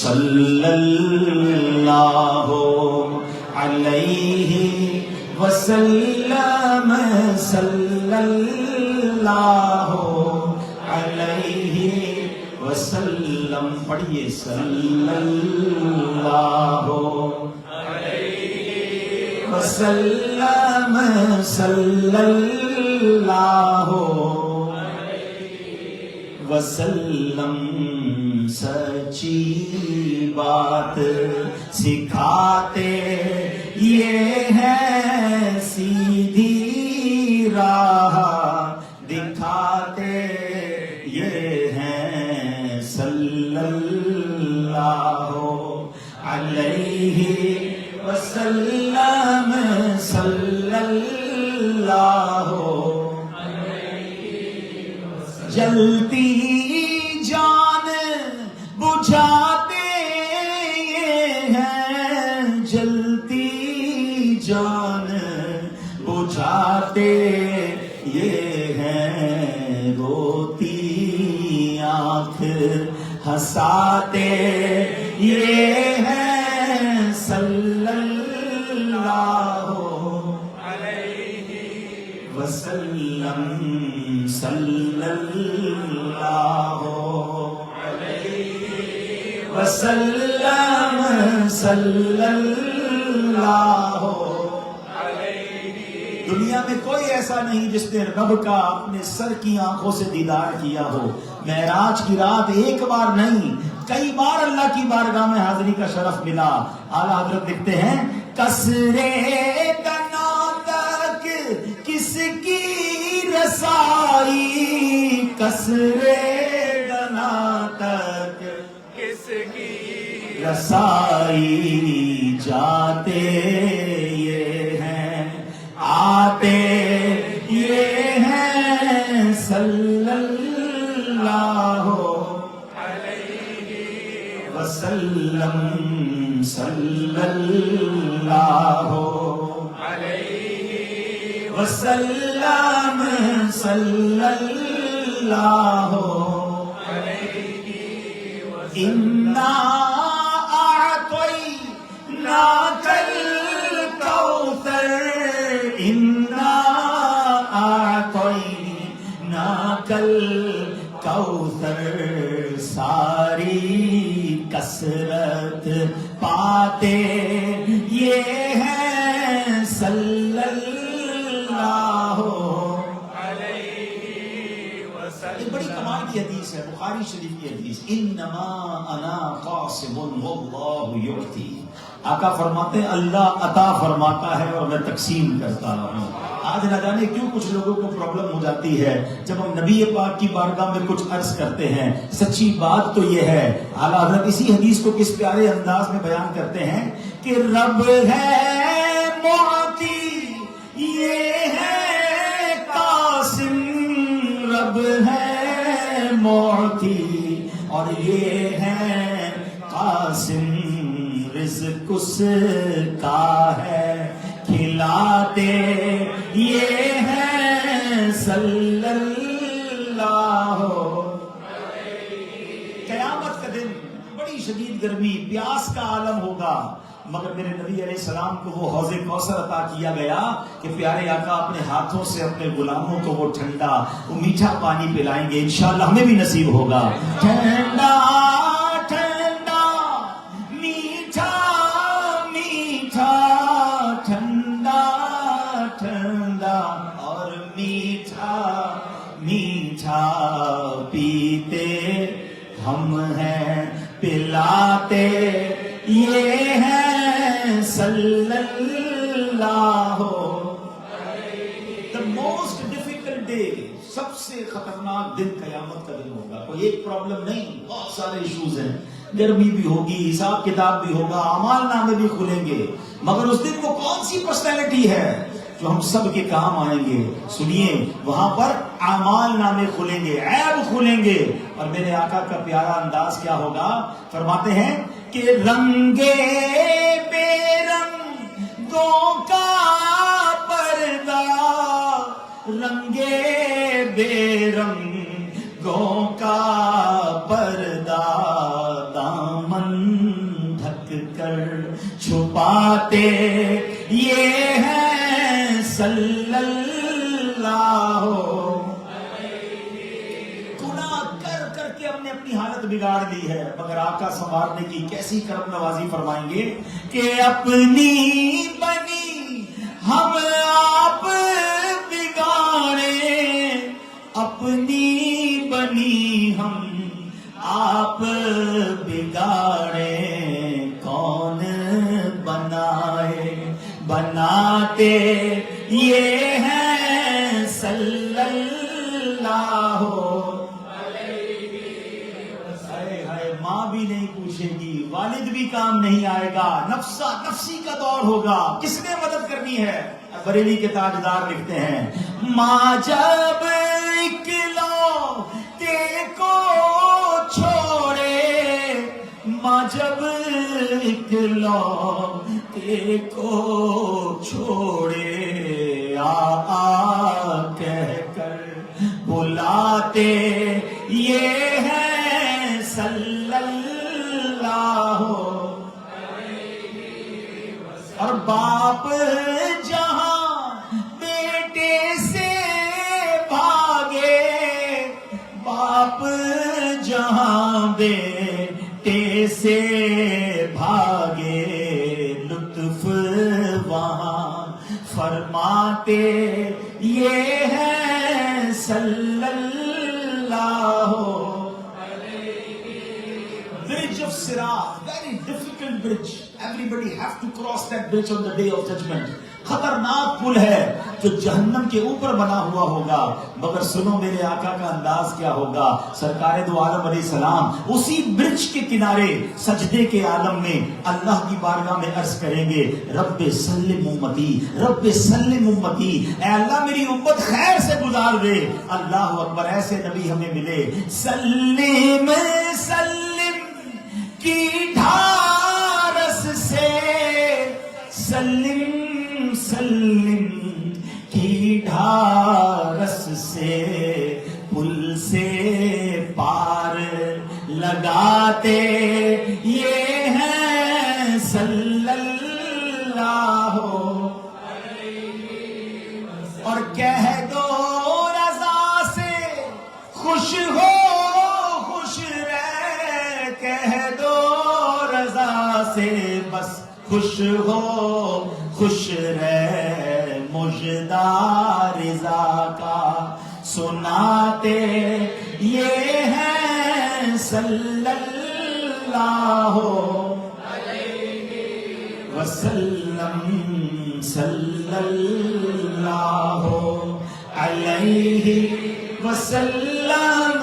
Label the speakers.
Speaker 1: صلی اللہ علیہ وسلم صلی اللہ علیہ وسلم. پڑھیے صلی اللہ علیہ وسلم صلی اللہ وسلم. سچی بات سکھاتے یہ ہے سیدھی راہ دکھاتے یہ ہیں صلی اللہ علیہ وسلم صلی اللہ جلتی جان بجھاتے یہ ہیں جلتی جان بجھاتے یہ ہیں روتی آنکھ ہنساتے یہ ہیں صلی اللہ علیہ وسلم صلی اللہ علیہ وسلم صلی اللہ. دنیا میں کوئی ایسا نہیں جس نے رب کا اپنے سر کی آنکھوں سے دیدار کیا ہو. معراج کی رات ایک بار نہیں کئی بار اللہ کی بارگاہ میں حاضری کا شرف ملا. اعلیٰ حضرت لکھتے ہیں کسرے دنا تک کس کی رسائی کسرے دنا تک کس کی رسائی جاتے یہ ہیں آتے یہ ہیں صلی اللہ علیہ وسلم صلی اللہ علیہ وسلم صلی اللہ علیہ انا اعطیناک الکوثر انا اعطیناک الکوثر. ساری کثرت پاتے یہ ہیں صلی اللہ علیہ وسلم. یہ بڑی کمال کی حدیث ہے بخاری شریف کی حدیث. انما انا قاسم واللہ یعطی. آقا فرماتے ہیں اللہ عطا فرماتا ہے اور میں تقسیم کرتا ہوں. آج نہ جانے کیوں کچھ لوگوں کو پرابلم ہو جاتی ہے جب ہم نبی پاک کی بارگاہ میں کچھ عرض کرتے ہیں. سچی بات تو یہ ہے اعلیٰ حضرت اسی حدیث کو کس پیارے انداز میں بیان کرتے ہیں کہ رب ہے معطی یہ ہے قاسم رب ہے معطی اور یہ ہے قاسم. رزق اس کا ہے کھلاتے یہ ہیں صلی اللہ. قیامت کا دن بڑی شدید گرمی پیاس کا عالم ہوگا مگر میرے نبی علیہ السلام کو وہ حوض کوثر عطا کیا گیا کہ پیارے آقا اپنے ہاتھوں سے اپنے غلاموں کو وہ ٹھنڈا وہ میٹھا پانی پلائیں گے. انشاءاللہ ہمیں بھی نصیب ہوگا. ٹھنڈا ٹھنڈا میٹھا میٹھا ٹھنڈا ٹھنڈا اور میٹھا میٹھا پیتے ہم ہیں پلاتے یہ ہیں صلی اللہ. The most difficult day سب سے خطرناک دن قیامت کا دن ہوگا. کوئی ایک پرابلم نہیں بہت سارے ایشوز ہیں. گرمی بھی ہوگی حساب کتاب بھی ہوگا اعمال نامے بھی کھلیں گے مگر اس دن وہ کون سی پرسنالٹی ہے جو ہم سب کے کام آئیں گے. سنیے وہاں پر اعمال نامے کھلیں گے عیب کھلیں گے اور میرے آقا کا پیارا انداز کیا ہوگا. فرماتے ہیں کہ رنگے بے رنگوں کا پردہ رنگے بے رنگوں کا پردہ دامن ڈھک کر چھپاتے یہ ہیں صلی اللہ. گناہ کر کر کے ہم نے اپنی حالت بگاڑ دی ہے، مگر آقا سنوارنے کی کیسی کرم نوازی فرمائیں گے کہ اپنی بنی ہم آپ بگاڑے، اپنی بنی ہم آپ بگاڑے، کون بنائے بناتے یہ ہیں صلی اللہ. ماں بھی نہیں پوچھے گی، والد بھی کام نہیں آئے گا، نفسا نفسی کا دور ہوگا، کس نے مدد کرنی ہے؟ بریلی کے تاجدار لکھتے ہیں ماں جب اکلوتے کو چھوڑے، ماں جب اکلوتے کو چھوڑے، آ کہہ کر بلاتے یہ ہے صلی اللہ. اور باپ جہاں بیٹے سے بھاگے، باپ جہاں بیٹے سے بھاگے، لطف وہاں فرماتے یہ ہے صلی اللہ. Bridge of Sirat, very difficult bridge. Everybody have to cross that bridge on the day of judgment. خطرناک پل ہے جو جہنم کے اوپر بنا ہوا ہوگا، مگر سنو میرے آقا کا انداز کیا ہوگا. سرکار دو عالم علیہ السلام اسی برج کے کنارے سجدے کے عالم میں اللہ کی بارگاہ میں عرض کریں گے رب سلم امتی، رب سلم امتی، اے اللہ میری امت خیر سے گزار دے. اللہ اکبر، ایسے نبی ہمیں ملے. سلم سلم کی ڈھارس سے، سلم سلم کی ڈھارس سے، پل سے پار لگاتے یہ ہیں صلی اللہ. اور کہہ دو رضا سے خوش ہو خوش رہ، کہہ دو رضا سے بس خوش ہو خوش رہ، مژدہ رضا کا سناتے یہ ہیں صلی اللہ وسلم، صلی اللہ علیہ وسلم.